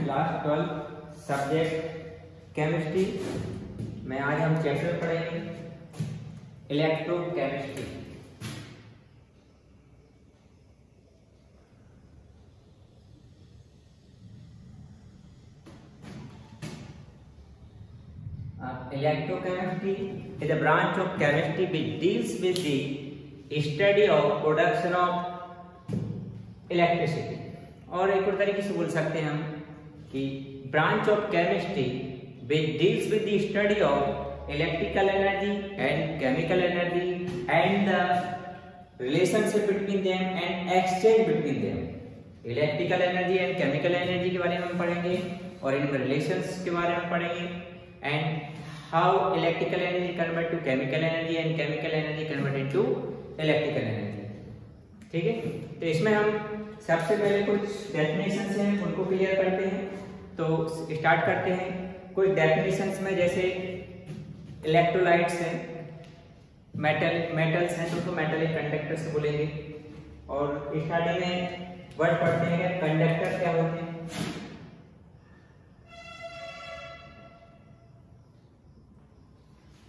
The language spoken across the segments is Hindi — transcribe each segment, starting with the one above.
क्लास 12 सब्जेक्ट केमिस्ट्री में आज हम चैप्टर पढ़ेंगे electrochemistry. Electrochemistry is a branch of chemistry which deals with the study of production of electricity। और एक और तरीके से बोल सकते हैं हम कि branch of chemistry which deals with the study of electrical energy and chemical energy and the relationship between them and exchange between them। Electrical energy and chemical energy के बारे में हम पढ़ेंगे और इनमें रिलेशंस के बारे में पढ़ेंगे and how electrical energy convert to chemical energy and chemical energy convert into electrical energy। ठीक है, तो इसमें हम सबसे पहले कुछ डेफिनेशंस हैं उनको क्लियर करते हैं। तो स्टार्ट करते हैं कुछ डेफिनेशंस में, जैसे इलेक्ट्रोलाइट्स हैं, मेटल्स हैं तो मेटलिक कंडक्टर्स बोलेंगे। और स्टार्टिंग में वर्ड पढ़ते हैं कंडक्टर क्या होते हैं।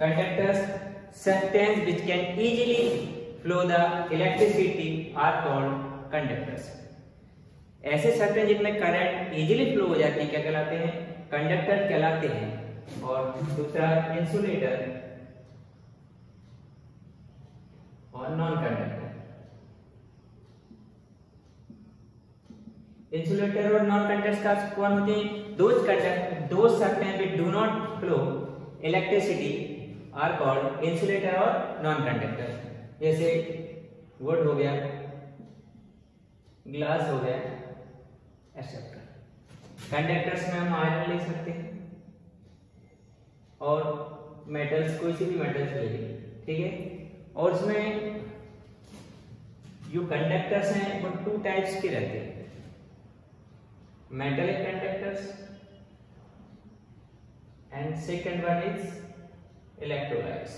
Conductors, substances which can easily flow the electricity are called conductors। ऐसे सब्सटेंस जिनमें करंट इजीली फ्लो हो जाती है क्या कहलाते हैं? कंडक्टर कहलाते हैं। और दूसरा इंसुलेटर और नॉन कंडक्टर। इंसुलेटर और नॉन कंडक्टर्स का कौन होते हैं? दो substance which do not flow electricity are called insulator और नॉन कंडक्टर। जैसे वुड हो गया, ग्लास हो गया, एक्सेट्रा। कंडक्टर्स में हम आयरन ले सकते हैं और मेटल्स, कोई सी भी मेटल्स ले लीजिए, ठीक है। और इसमें जो कंडक्टर्स हैं वो टू टाइप्स के रहते हैं, metallic conductors and second one is electrolytes।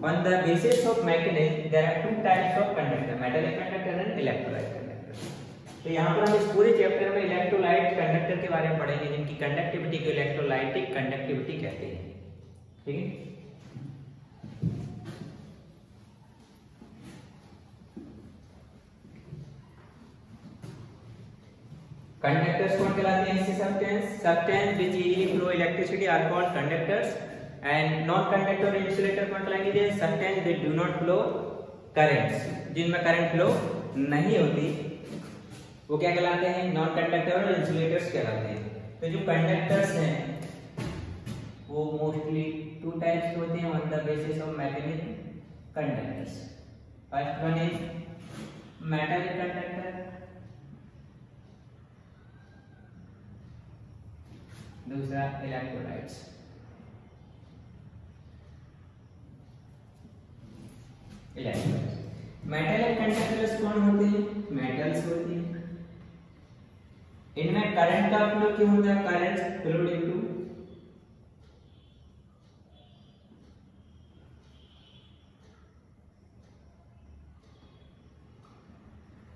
On the basis of mechanism there are two types of conductor, metallic conductor and electrolyte conductor। तो यहाँ पर हम इस पूरे चैप्टर में इलेक्ट्रोलाइट कंडक्टर के बारे में पढ़ेंगे जिनकी कंडक्टिविटी को इलेक्ट्रोलाइटिक कंडक्टिविटी कहते हैं, ठीक है। कंडक्टर्स कौन कहलाते हैं? ऐसे substance which easily flow electricity are called conductors and non conductor और इंसुलेटर कौन कहलाएंगे? Substance which do not flow currents, जिनमें करंट फ्लो नहीं होती वो क्या कहलाते हैं? नॉन कंडक्टर और इंसुलेटर्स कहलाते हैं। तो जो कंडक्टर्स हैं वो मोस्टली टू टाइप्स के होते हैं on the basis of mechanism conductors. First one is metallic conductor, दूसरा इलेक्ट्रोलाइट्स। मेटलिक कंडक्टर्स कौन होते हैं? मेटल्स होती हैं। इनमें करंट का फ्लो क्यों होता है? Current flow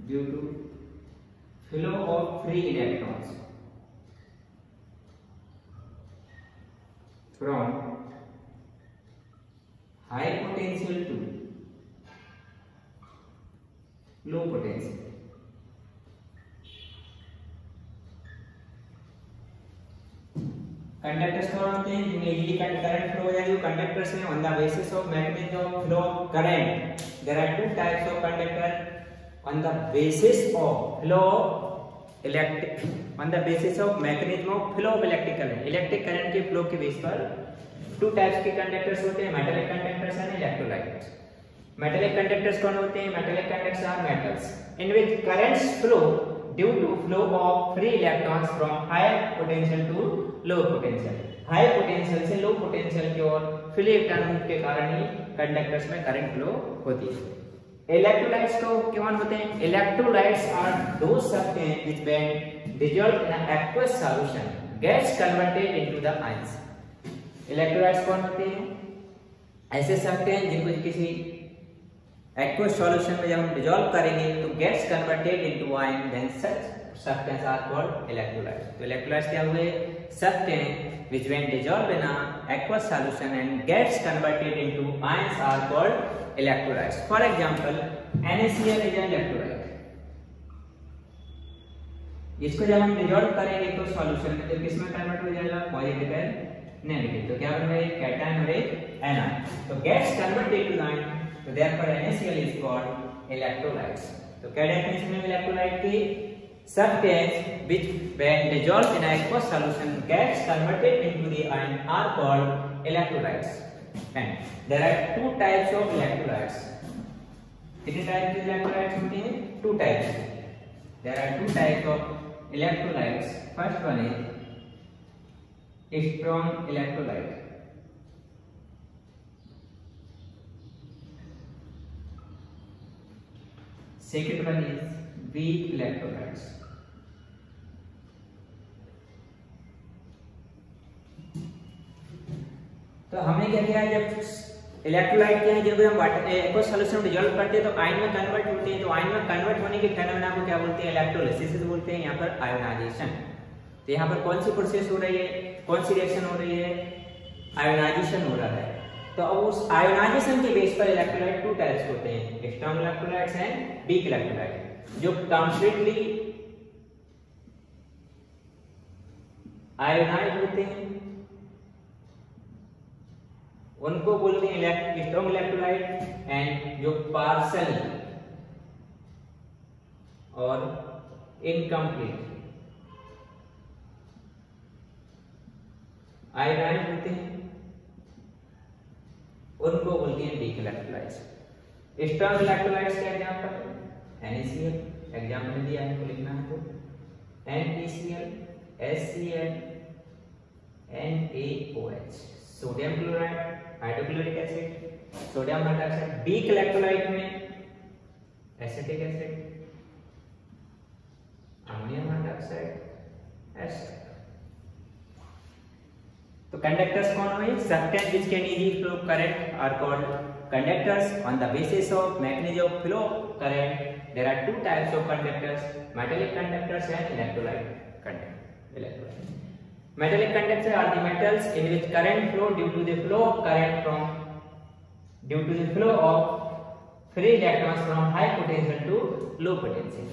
due to flow of free electrons from high potential to low potential। Conductors कौन होते हैं? जिनमें इजीली करंट फ्लो हो जाए। कंडक्टर्स हैं on the basis of mechanism of flow of current. There are two types of conductor on the basis of flow on the basis of mechanism of flow of electric current। Electric current के फ्लो के बेस पर टू टाइप्स के कंडक्टर्स होते हैं, metallic conductors and electrolytes. Metallic conductors कौन होते हैं? Metallic conductors are metals in which currents flow due to flow of free electrons from higher potential to low potential. High potential से लो पोटेंशियल की ओर फ्री इलेक्ट्रॉन के कारण ही कंडक्टर्स में करंट फ्लो होती है। इलेक्ट्रोलाइट्स को कौन होते हैं? Electrolytes are those substance which when dissolved in an aqueous solution gets converted into the ions। Electrolytes कौन होते हैं? ऐसे सब्सटेंस जिनको किसी aqueous solution में जब हम डिजोल्व करेंगे तो gets converted into ion, then such substance are called electrolytes. तो electrolytes क्या हुए? Substance which when dissolved in a aqueous solution and gets converted into ions are called electrolytes. For example, NaCl is an electrolyte. इसको जब हम डिजोल्व करेंगे तो सॉल्यूशन में तो किसमें कन्वर्ट हो जाएगा? Positive and negative. तो क्या बन गया? कैटायन और एक एनायन. तो gets converted to ion. So therefore NaCl is called electrolytes. तो क्या डेफिनेशन है इलेक्ट्रोलाइट की? Substance which when dissolved in aqueous solution gets converted into the ion are called electrolytes. And there are two types of electrolytes. कितने टाइप के इलेक्ट्रोलाइट्स होते हैं? Two types. There are two types of electrolytes. First one is strong electrolyte. Second one is weak electrolytes. तो हमने क्या किया, जब इलेक्ट्रोलाइट क्या है जब हम वाटर एक्वस सॉल्यूशन में डिसॉल्व करते हैं तो आयन में कन्वर्ट होते हैं. तो आयन में कन्वर्ट होने के फेनोमेना को क्या बोलते हैं? इलेक्ट्रोलिसिस बोलते हैं. यहाँ पर आयोनाइजेशन. तो यहाँ पर कौन सी प्रोसेस हो रही है, कौन सी रिएक्शन हो रही है? आयोनाइजेशन हो रहा है. तो अब उस आयोनाइजेशन के बेस पर इलेक्ट्रोलाइट टू टाइप्स होते हैं, strong electrolytes and weak electrolyte. जो कंप्लीटली आयोनाइज होते हैं उनको बोलते हैं स्ट्रॉन्ग इलेक्ट्रोलाइट. एंड जो पार्शियल और इनकम्प्लीट आयोनाइज होते हैं उनको बोलते हैं वीक इलेक्ट्रोलाइट्स. स्ट्रॉन्ग इलेक्ट्रोलाइट्स का एग्जांपल NaCl, एग्जांपल दिया है, लिखना है तो NaCl, HCl, NaOH, sodium chloride, hydrochloric acid, sodium hydroxide. Weak electrolyte में acetic acid, ammonium hydroxide, acid. तो कंडक्टर्स कौन हुए? Substance which can easily flow current are called conductors. On the basis of mechanism of flow current there are two types of conductors, metallic conductors and electrolyte conductor. Metallic conductors are the metals in which current flow due to the flow of free electrons from high potential to low potential.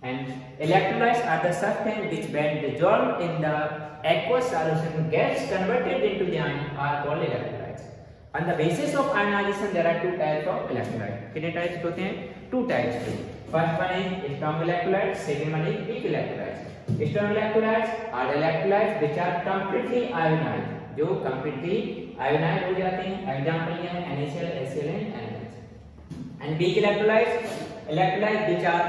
And electrolytes are the substance which when dissolved in the aqueous solution gets converted into the ion are called electrolytes. On the basis of ionization there are two types of electrolytes. कितने टाइप्स होते हैं? Two types. First one is strong electrolytes, second one is weak electrolytes. Strong electrolytes are electrolytes which are completely ionized, जो completely ionized हो जाते हैं. एग्जांपल ये है NaCl, HCl and NaOH. And weak electrolytes which are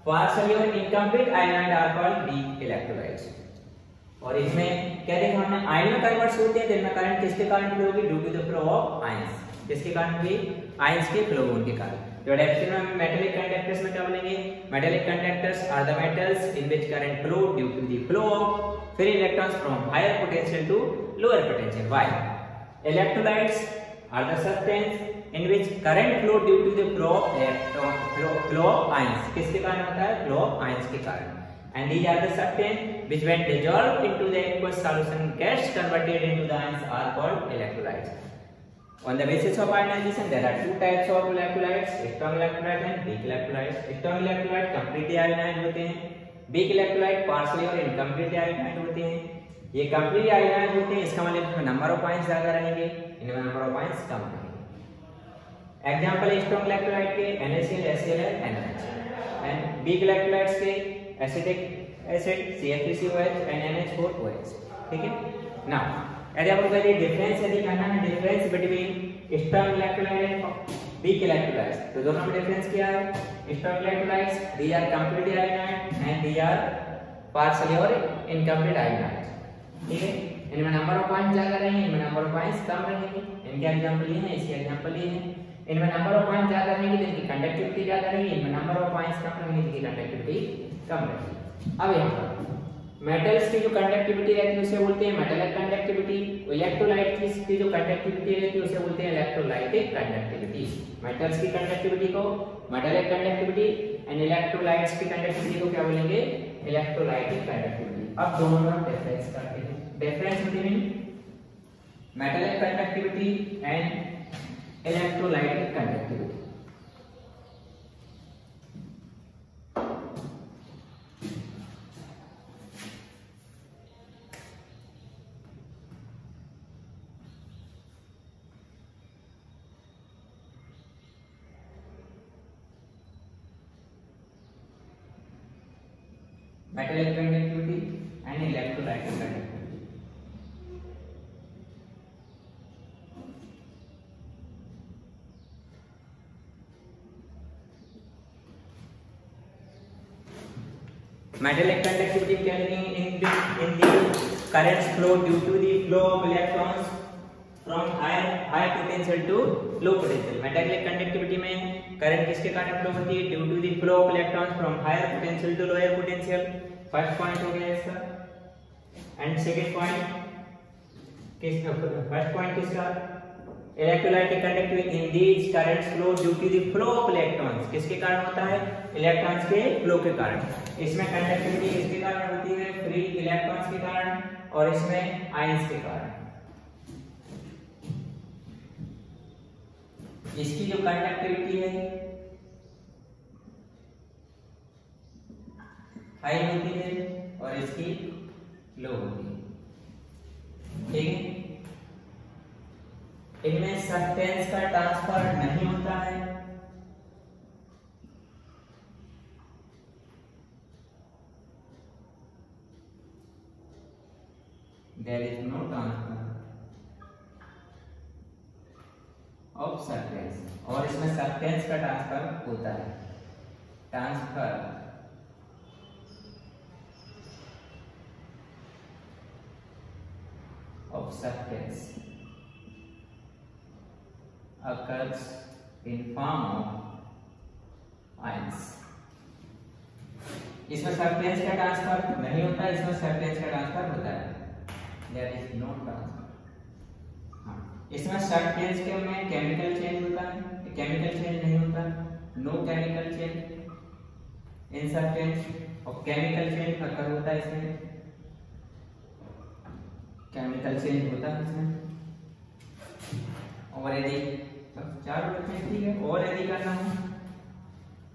partially or incomplete ionized are called weak electrolytes. और इसमें क्या देखा हमने? आयन में कन्वर्ट होते हैं, जिनमें करंट किसके कारण फ्लो होगी? Due to the flow of ions. किसके कारण होगी? आयंस के फ्लो होने के कारण. तो डेफिनेशन में मेटालिक कंडक्टर्स में क्या बोलेंगे? Metallic conductors are the metals in which current flow due to the flow of free electrons from higher potential to lower potential. While electrolytes are the substance in which current flow due to the flow of electron, flow of ions. किसके कारण होता है? फ्लो ऑफ आयंस के कारण. And these are the substance which when dissolved into the aqueous solution gets converted into the ions are called electrolytes. On the basis of ionization there are two types of electrolytes, strong electrolyte and weak electrolytes. Strong electrolyte completely ionized होते हैं, weak electrolyte partially और incompletely ionized होते हैं. ये completely ionized होते हैं, इसका मतलब इसमें number of ions ज्यादा रहेंगे, इनमें number of ions कम रहेंगे. Example strong electrolyte के NaCl, HCl and NaOH. And weak electrolytes के acetic acid CF3COH and NH4OH. ठीक है. नाउ यदि आपको कहते हैं डिफरेंस यदि कहना है, difference between strong electrolyte and weak electrolytes, तो दोनों में डिफरेंस क्या है? Strong electrolytes they are completely ionised and they are partially और इनकम्प्लीट आयोनाइज्ड. ठीक है. इनमें नंबर ऑफ पॉइंट्स ज्यादा रहेंगे, इनमें नंबर ऑफ पॉइंट्स कम रहेंगे. इनके एग्जांपल ये है, इसके एग्जांपल ये है. इनमें नंबर ऑफ पॉइंट्स ज्यादा रहेंगे तो इनकी कंडक्टिविटी ज्यादा रहेगी, इनमें नंबर ऑफ पॉइंट्स कम रहेंगे तो इनकी कंडक्टिविटी कम रहेगी. अब यहाँ पर मेटल्स की जो कंडक्टिविटी रहती है उसे बोलते हैं मेटालिक कंडक्टिविटी। इलेक्ट्रोलाइट की जो कंडक्टिविटी रहती है उसे बोलते हैं इलेक्ट्रोलाइटिक कंडक्टिविटी। मेटल्स की कंडक्टिविटी को मेटालिक कंडक्टिविटी एंड इलेक्ट्रोलाइट्स की कंडक्टिविटी को क्या बोलेंगे, इलेक्ट्रोलाइटिक कंडक्टिविटी। अब दोनों में डिफरेंस करते हैं। Difference between metallic conductivity and electrolytic conductivity. Metallic conductivity and electrolytic conductivity. Metallic conductivity क्या लिखेंगे, in the currents flow due to the flow of electrons from high potential to low potential। Metallic conductivity में करंट किसके कारण फ्लो होती है, due to the flow of electrons from higher potential to lower potential. First point हो गया इसका। एंड सेकंड पॉइंट किसका, फर्स्ट पॉइंट किसका, electrolytic conductivity in these currents flow due to the flow of electrons. किसके कारण होता है, इलेक्ट्रॉन्स के फ्लो के कारण। इसमें कंडक्टिविटी किसके कारण होती है, फ्री इलेक्ट्रॉन्स के कारण, और इसमें आयंस के कारण। इसकी जो कंडक्टिविटी है हाई होती है और इसकी लो होती है। ठीक है, इनमें सब्सटेंस का ट्रांसफर नहीं होता है। There is no transfer of substance, और इसमें सब्सटेंस का ट्रांसफर होता है। Transfer of substance occurs in form of ions। इसमें सब्सटेंस का ट्रांसफर नहीं होता, इसमें सब्सटेंस का ट्रांसफर होता है। There is no transfer। हाँ, इसमें सब्सटेंस के में केमिकल चेंज होता है, केमिकल चेंज नहीं होता, no chemical change in substance, और केमिकल चेंज अकर होता है इसमें, केमिकल चेंज होता है इसमें। और यदि चार ठीक है, और यदि करना हो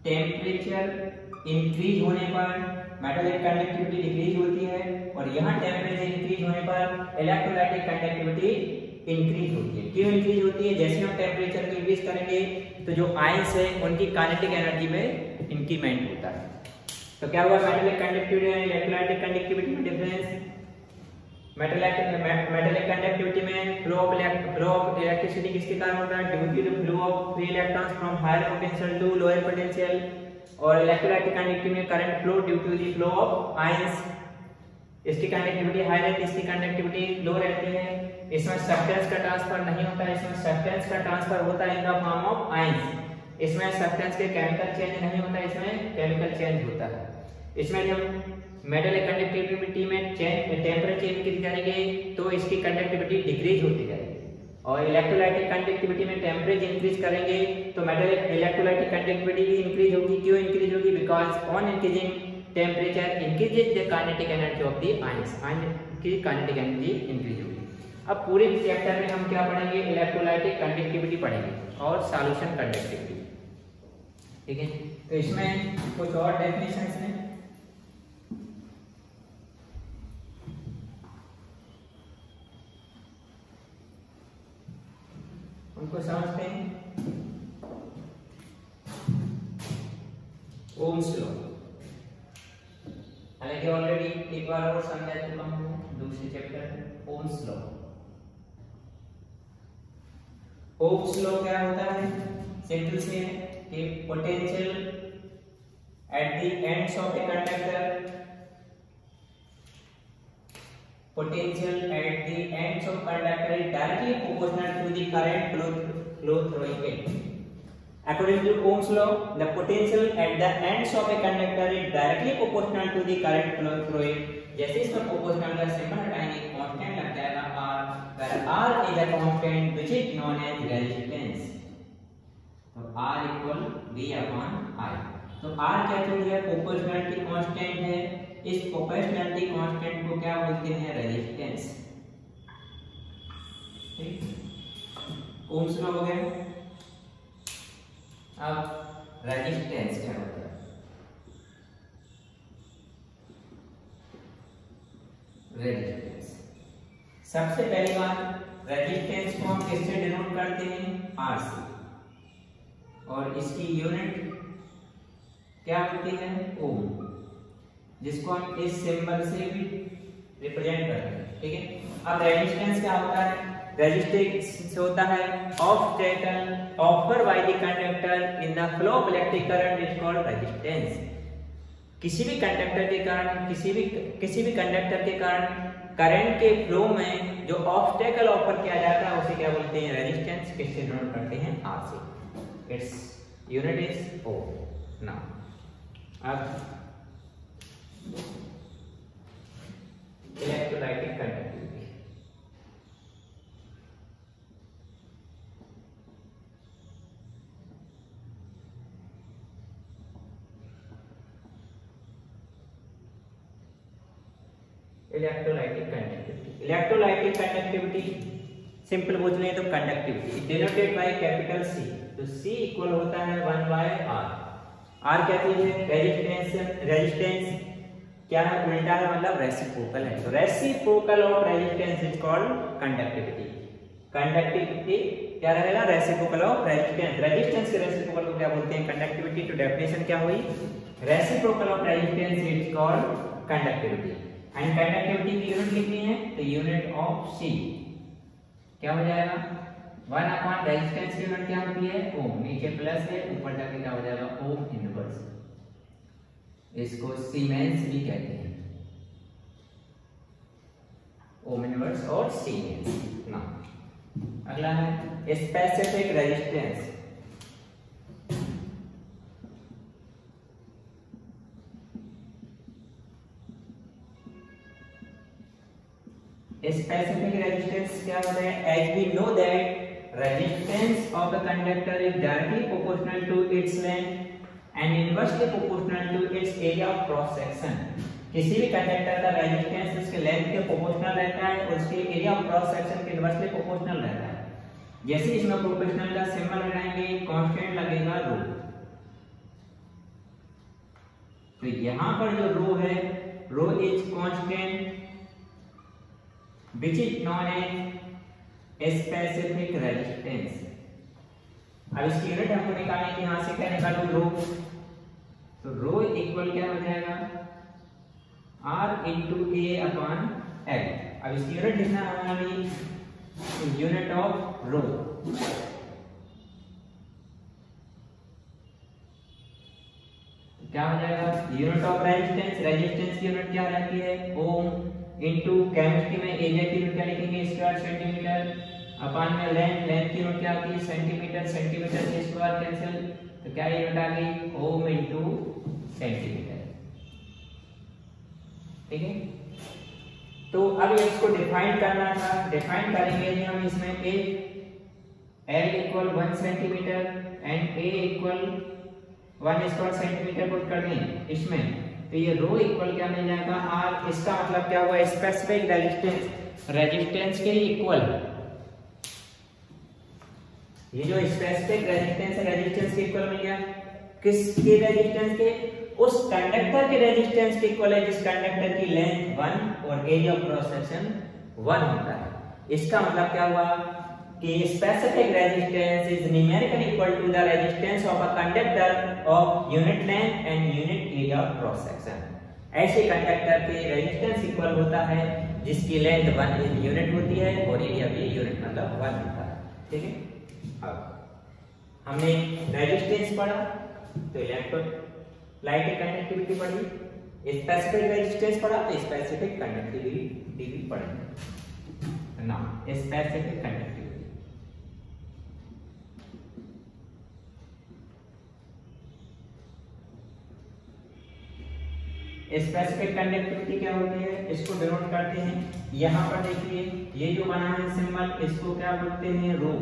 टेम्परेचर इंक्रीज होने पर मेटालिक कंडक्टिविटी डिक्रीज होती है, और यहाँ टेम्परेचर इंक्रीज होने पर इलेक्ट्रोलाइटिक कंडक्टिविटी इंक्रीज होती है। क्यों इंक्रीज होती है, जैसे हम टेम्परेचर को इंक्रीज करेंगे तो जो आयंस है उनकी काइनेटिक एनर्जी में इंक्रीमेंट होता है। तो क्या हुआ, मेटालिक कंडक्टिविटी और इलेक्ट्रोलाइटिक कंडक्टिविटी में डिफरेंस। मेटालिक कंडक्टिविटी में फ्लो ऑफ इलेक्ट्रिसिटी किसके कारण होता है, due to the flow of free electrons from higher potential to lower potential. और इलेक्ट्रोलाइटिक कंडक्टिविटी में current flow due to the flow of ions. इसकी कंडक्टिविटी हाई रहती है, इसकी कंडक्टिविटी लो रहती है। इसमें सब्सटेंस का ट्रांसफर नहीं होता है, इसमें सब्सटेंस का ट्रांसफर होता है in the form of ions. इसमें सब्सटेंस के केमिकल चेंज नहीं होता है, इसमें केमिकल चेंज होता है। इसमें जब मेटालिक कंडक्टिविटी में टेम्परेचर इंक्रीज करेंगे तो इसकी कंडक्टिविटी डिक्रीज होती जाएगी, और इलेक्ट्रोलाइटिक कंडक्टिविटी में टेम्परेचर इंक्रीज करेंगे तो मेटालिक इलेक्ट्रोलाइटिक कंडक्टिविटी भी इंक्रीज होगी। क्यों इंक्रीज होगी, because on increasing temperature increases the kinetic energy of the ions, ion की काइनेटिक एनर्जी इंक्रीज होगी। अब पूरे चैप्टर में हम क्या पढ़ेंगे, इलेक्ट्रोलाइटिक कंडक्टिविटी पढ़ेंगे और सॉल्यूशन कंडक्टिविटी। ठीक है, तो इसमें कुछ और डेफिनेशंस हैं। उनको समझते हैं। ओम्स लॉ, हालांकि ऑलरेडी एक बार और समझा चुका हूं दूसरे चैप्टर में। ओम्स लॉ, ओम्स लॉ क्या होता है, सिंपल से है कि potential at the ends of a conductor, potential at the ends of conductor is directly proportional to the current flow through it. According to Ohm's law, the potential at the ends of a conductor is directly proportional to the current flow through it. जैसे इसमें प्रोपोर्शनल का सिंबल हटाएंगे कांस्टेंट लग जाएगा r, where r is a constant which is known as resistance। तो r equal v upon I। तो r क्या चीज है? प्रोपोर्शनलिटी कांस्टेंट है। इस प्रोपोर्शनलिटी कांस्टेंट को क्या बोलते हैं? रेजिस्टेंस। ठीक, ओम्स में हो गए। अब रेजिस्टेंस क्या होता है? रेजिस्टेंस, सबसे पहली बात रेजिस्टेंस को हम किससे डिनोट करते हैं? R से, और इसकी यूनिट क्या होती है? ओम, जिसको हम इस सिंबल से भी रिप्रेजेंट करते हैं। ठीक है, अब रेजिस्टेंस क्या होता है? रेजिस्टेंस होता है obstacle offer by the conductor in the flow of electric current is called resistance. किसी भी कंडक्टर के कारण किसी भी कंडक्टर के कारण करंट के फ्लो में जो ऑब्स्टेकल ऑफर किया जाता है उसे क्या बोलते हैं? रेजिस्टेंस। किससे डिनोट करते हैं? R से। Its unit is ohm. Now अब electrolytic conductivity. Electrolytic conductivity simple बोल लें तो conductivity denoted by capital C। तो C इक्वल होता है 1 बाय R। R क्या चीज है? रेजिस्टेंस क्या है? उल्टा है, मतलब रेसिप्रोकल है। तो reciprocal of resistance is called conductivity. Conductivity क्या रहेगा? Reciprocal of resistance. रेजिस्टेंस के रेसिप्रोकल को क्या बोलते हैं? कंडक्टिविटी। तो डेफिनेशन क्या हुई? Reciprocal of resistance is called conductivity. And conductivity की यूनिट लिखनी है तो यूनिट ऑफ C क्या हो जाएगा? 1 अपॉन रेजिस्टेंस की यूनिट क्या होती है? ओम। नीचे प्लस है, ऊपर जाके क्या हो जाएगा? Ohm inverse. इसको सीमेंस भी कहते हैं, ओम इनवर्स और सीमेंस। ना अगला है स्पेसिफिक रेजिस्टेंस। Specific resistance क्या होता है? As we know that resistance of a conductor is directly proportional to its length and inversely proportional to its area of cross section। किसी भी कंडक्टर का रेजिस्टेंस उसके लेंथ के प्रोपोर्शनल रहता है और उसके एरिया ऑफ क्रॉस सेक्शन के इनवर्सली प्रोपोर्शनल रहता है। जैसे इसमें प्रोपोर्शनल का सिंबल लगाएंगे कांस्टेंट लगेगा रो। तो यहां पर जो रो है, rho is constant which is known as specific resistance। अब इसकी यूनिट हमको निकालने की, यहां से क्या निकालूं? रो। तो रो इक्वल क्या हो जाएगा? R into A upon L। अब इसकी यूनिट लिखना है हमारी यूनिट ऑफ रो। क्या हो जाएगा? Unit of resistance. रेजिस्टेंस की यूनिट क्या रहती है? ओम। इनटू केमिस्ट्री में एरिया की यूनिट क्या लिखेंगे? Square centimetre. अपॉन में लेंथ की यूनिट क्या आती है? सेंटीमीटर। सेंटीमीटर से स्क्वायर कैंसिल, तो क्या यूनिट आ गई? ओम इनटू सेंटीमीटर। ठीक है, तो अब इसको डिफाइन करना था। डिफाइन करेंगे जी हम इसमें L equal 1 centimetre and A equal 1 square centimetre put कर दें इसमें, तो ये रो इक्वल क्या मिल जाएगा? R। इसका मतलब क्या हुआ? स्पेसिफिक रेजिस्टेंस, रेजिस्टेंस के इक्वल। ये जो स्पेसिफिक रेजिस्टेंस है रेजिस्टेंस के इक्वल मिल गया। किसके रेजिस्टेंस के? उस कंडक्टर के रेजिस्टेंस के इक्वल है जिस कंडक्टर की लेंथ 1 और एरिया ऑफ क्रॉस सेक्शन 1 होता है। इसका मतलब क्या हुआ कि specific resistance is numerically equal to the resistance of a conductor of unit length and unit area of cross section. ऐसे कंडक्टर के रेजिस्टेंस इक्वल होता है जिसकी लेंथ 1 यूनिट होती है और एरिया भी यूनिट मतलब 1 होता है। ठीक है, अब हमने रेजिस्टेंस पढ़ा तो इलेक्ट्रोलाइटिक कंडक्टिविटी पढ़ी, स्पेसिफिक रेजिस्टेंस पढ़ा तो स्पेसिफिक कंडक्टिविटी भी पढ़ी। Now specific conductivity. Specific conductivity क्या होती है, इसको डिनोट करते हैं। यहाँ पर देखिए ये जो बना है सिंबल, इसको क्या बोलते हैं, रो।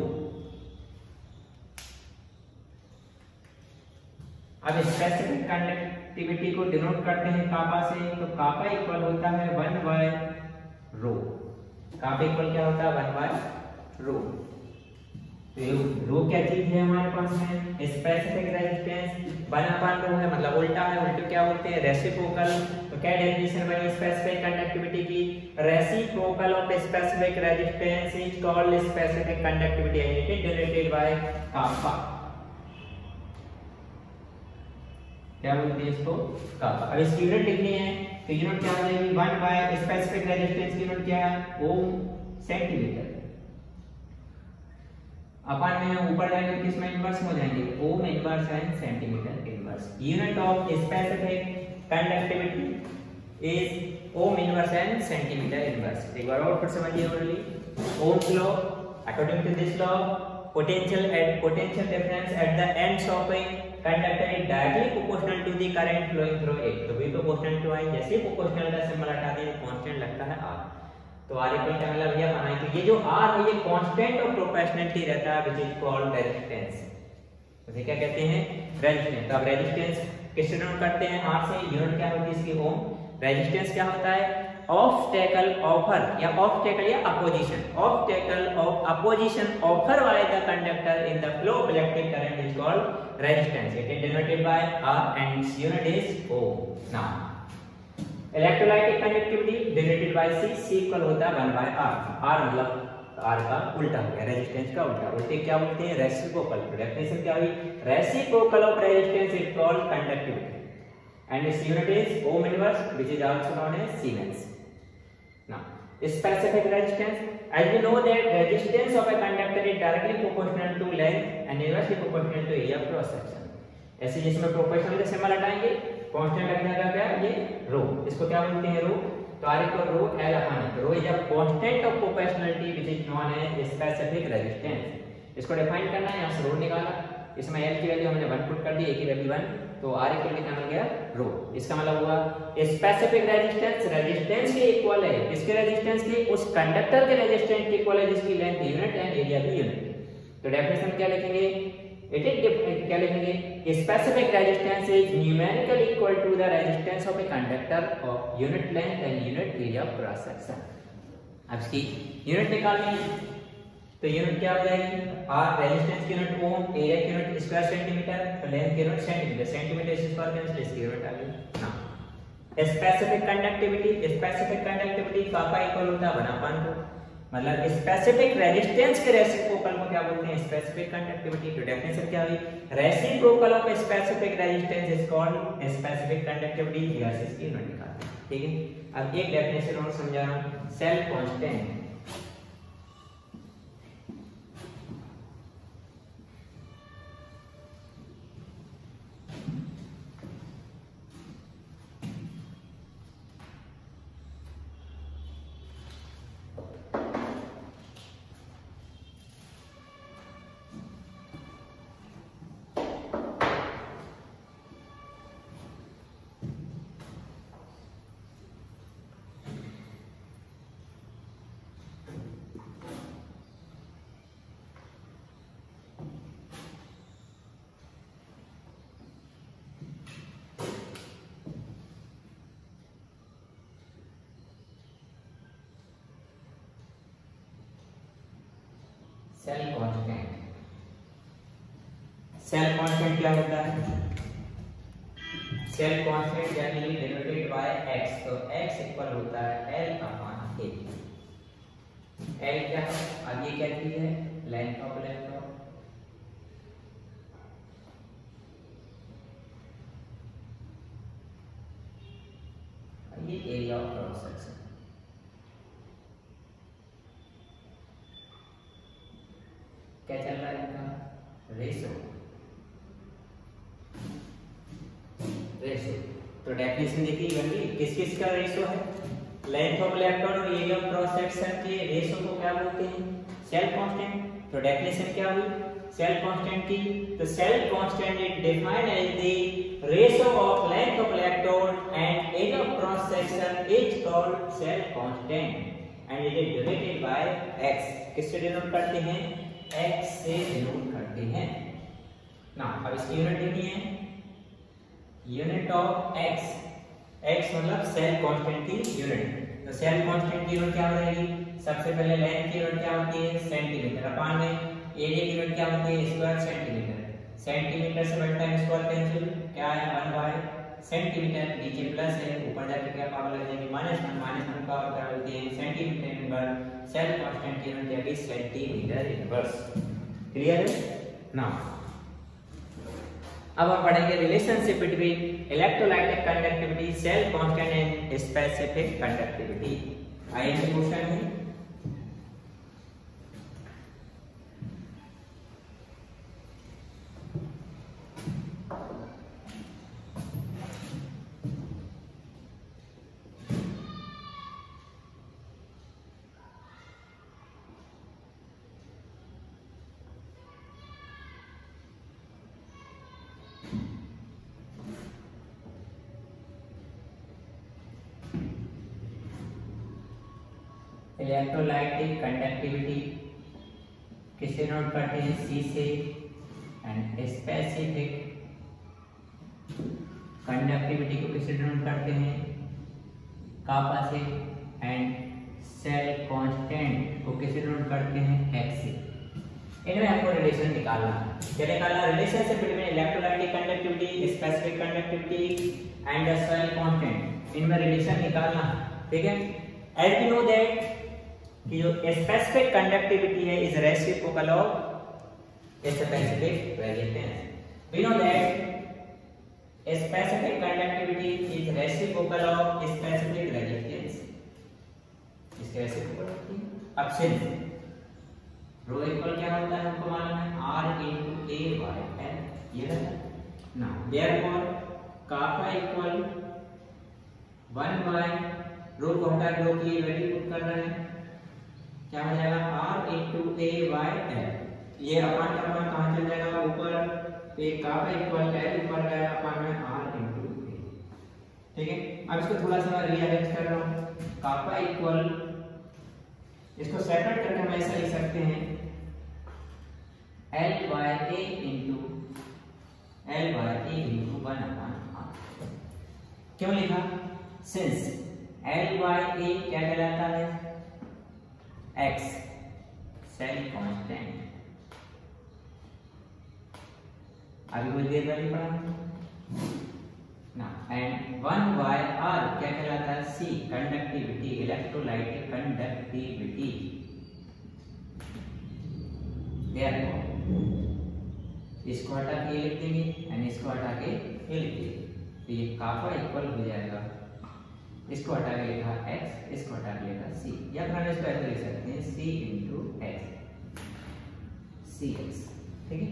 अब स्पेसिफिक कंडक्टिविटी को डिनोट करते हैं कापा से, तो कापा इक्वल होता है 1 बाय रो। कापा इक्वल क्या होता है, 1 बाय रो। रो क्या चीज है हमारे पास में, स्पेसिफिक रेजिस्टेंस 1 रो है, मतलब उल्टा है। उल्टे क्या बोलते हैं, रेसिप्रोकल। तो क्या डेफिनेशन बनी स्पेसिफिक कंडक्टिविटी की, reciprocal of specific resistance is called specific conductivity and it is denoted by kappa. क्या बोलते हैं इसको, कापा। अब इसकी यूनिट लिखनी है, तो यूनिट क्या हो जाएगी, 1 बाय स्पेसिफिक रेजिस्टेंस की यूनिट क्या है, ओम सेंटीमीटर। अपन में ऊपर जाएंगे किस में इनवर्स हो जाएंगे, ohm inverse and centimetre inverse. Unit of specific conductivity is ohm inverse and centimetre inverse. एक बार और फिर समझिए orally. Ohm's law, according to this law, potential difference at the ends of a conductor is directly proportional to the current flowing through it। तो भी proportional to है, जैसे proportional का सिंबल हटा दें कांस्टेंट लगता है R। तो R इक्वल क्या मतलब भैया बनाए, तो ये जो R है ये कांस्टेंट और प्रोपोर्शनलिटी रहता है, व्हिच इज कॉल्ड रेजिस्टेंस। उसे क्या कहते हैं, रेजिस्टेंस। तो अब रेजिस्टेंस किससे डिनोट करते हैं, R से। यूनिट क्या होती है इसकी, ओम। रेजिस्टेंस क्या होता है, ऑब्स्टेकल ऑफर या ऑब्स्टेकल या opposition, obstacle of opposition offer by the conductor in the flow of electric current is called resistance. It is denoted bye R and its unit is ohm। Now electrolytic conductivity denoted bye C equal होता है 1 बाय R। R मतलब R का उल्टा हो गया, रेजिस्टेंस का उल्टा। उल्टे क्या बोलते हैं, रेसिप्रोकल। डेफिनेशन क्या हुई, reciprocal of resistance is called conductivity and its unit is ohm inverse, which is also known as Siemens। Now, specific resistance, as we know that resistance of a conductor is directly proportional to length and inversely proportional to area of cross section। ऐसे जिसमें प्रोपोर्शनल का सिंबल हटाएंगे, कांस्टेंट लग जाएगा क्या, ये रो। इसको क्या बोलते हैं, रो। तो R equal rho L upon rho is a constant of proportionality which is known as specific resistance. इसको डिफाइन करना है, यहां से रो निकाला, इसमें L की वैल्यू हमने 1 पुट कर दी, A की वैल्यू 1, तो R इक्वल कितना हो गया, रो। इसका मतलब हुआ स्पेसिफिक रेजिस्टेंस रेजिस्टेंस के इक्वल है, किसके रेजिस्टेंस के, उस कंडक्टर के रेजिस्टेंस के इक्वल है जिसकी लेंथ यूनिट एंड एरिया भी यूनिट। तो डेफिनेशन क्या लिखेंगे, इट इज क्या लिखेंगे, specific resistance is numerically equal to the resistance of a conductor of unit length and unit area of cross section. अब इसकी यूनिट निकालनी है, तो यूनिट क्या हो जाएगी, R रेजिस्टेंस की यूनिट ओम, एरिया की यूनिट स्क्वायर सेंटीमीटर, तो लेंथ की यूनिट सेंटीमीटर, सेंटीमीटर से स्क्वायर कैंसिल, इसकी यूनिट आ गई। नाउ स्पेसिफिक कंडक्टिविटी कापा इक्वल होता है 1/2, मतलब स्पेसिफिक रेजिस्टेंस के रेसिप्रोकल को क्या बोलते हैं, स्पेसिफिक कंडक्टिविटी। तो डेफिनेशन क्या हुई, reciprocal of specific resistance is called specific conductivity. यहां से इसकी यूनिट निकालते हैं, ठीक है। अब एक डेफिनेशन और समझा रहा हूं, सेल कांस्टेंट। सेल कांस्टेंट क्या होता है, cell constant generally denoted by x। तो x इक्वल होता है L अपॉन A। L क्या है, आगे क्या चीज है, लेंथ ऑफ इलेक्ट्रॉन, ये एरिया ऑफ क्रॉस सेक्शन। क्या चल रहा है इनका, रेशो। तो डेफिनेशन देखिए बंदी, किस किस का रेशो है, लेंथ ऑफ इलेक्ट्रॉन और एरिया ऑफ क्रॉस सेक्शन के रेशो को क्या बोलते हैं, सेल कांस्टेंट। तो डेफिनेशन क्या हुई सेल कांस्टेंट की, तो cell constant is defined as the ratio of length of electrode and area of section is called cell constant and it is denoted by x. किससे डिनोट करते हैं? x से डिनोट करते हैं ना। अब इसकी यूनिट लिखनी है, यूनिट ऑफ x। x मतलब सेल कांस्टेंट की यूनिट। तो सेल कांस्टेंट की यूनिट क्या हो जाएगी? सबसे पहले लेंथ की यूनिट क्या होती है? सेंटीमीटर। अपान में एरिया की यूनिट क्या होती है? Square centimetre. सेंटीमीटर से बढ़ता है स्क्वायर कैंसिल, क्या है 1 बाय सेंटीमीटर। नीचे प्लस है, ऊपर जाकर क्या पावर लग जाएगी? -1 पावर क्या होती है? Centimetre inverse. सेल कांस्टेंट की यूनिट है सेंटीमीटर इनवर्स। क्लियर है ना? अब हम पढ़ेंगे relationship between electrolytic conductivity, cell constant and specific conductivity. आइए क्वेश्चन है, इलेक्ट्रोलाइटिक कंडक्टिविटी किससे नोट करते हैं? सी से। एंड स्पेसिफिक कंडक्टिविटी को किससे नोट करते हैं? कापा से। एंड सेल कांस्टेंट को किससे नोट करते हैं? एक्स से। इनमें आपको रिलेशन निकालना है। क्या निकालना? Relationship between electrolytic conductivity, specific conductivity and cell constant, इनमें रिलेशन निकालना है। ठीक है। एज वी नो दैट कि जो स्पेसिफिक कंडक्टिविटी है is reciprocal of specific resistance. We know that specific conductivity is reciprocal of specific resistance. इसके रेसिप्रोकल होती है। अब सिंस रो इक्वल क्या होता है हमको मालूम है? r into a by l। ये रहता ना। देयरफॉर कापा इक्वल 1 बाय रो को हटा के रो की वैल्यू पुट कर रहे हैं, क्या हो जाएगा? r into a by l। ये अपान का अपान कहां चल जाएगा? ऊपर। तो ये कापा इक्वल l ऊपर गया अपान में r into a। ठीक है। अब इसको थोड़ा सा रीअरेंज कर रहा हूं। कापा इक्वल, इसको सेपरेट करके हम ऐसा लिख सकते हैं l by a into 1 upon r। क्यों लिखा? सिंस l by a क्या कहलाता है? x, cell constant. अभी कुछ देर पहले पढ़ा ना। एंड 1 बाय r क्या कहलाता है? c, conductivity, electrolytic conductivity. Therefore इसको हटा के लिख देंगे एंड इसको हटा के ये लिख देंगे, तो ये कापा इक्वल हो जाएगा, इसको हटा के लिखा x, इसको हटा के लिखा c, या फिर हम इसको ऐसे लिख सकते हैं c into x, cx। ठीक है।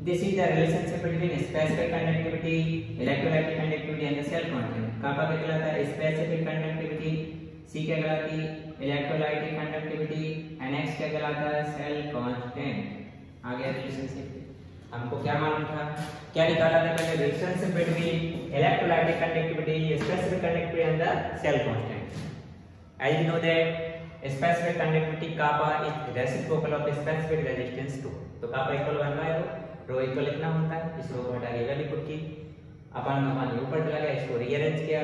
This is the relationship between specific conductivity, electrolytic conductivity and the cell constant. Kappa क्या कहलाता है? Specific conductivity. c क्या कहलाती है? Electrolytic conductivity. एंड x क्या कहलाता है? Cell constant. आ गया रिलेशनशिप। हमको क्या मालूम था? क्या निकाला था पहले? Relationship between electrolytic conductivity, specific conductivity and the cell constant. As you know that specific conductivity kappa is reciprocal of specific resistance 2। तो kappa equal 1 by rho equal लिखना होता है। इस रो को हटा के वैल्यू पुट की, अपन ऊपर चला गया, इसको रीअरेंज किया,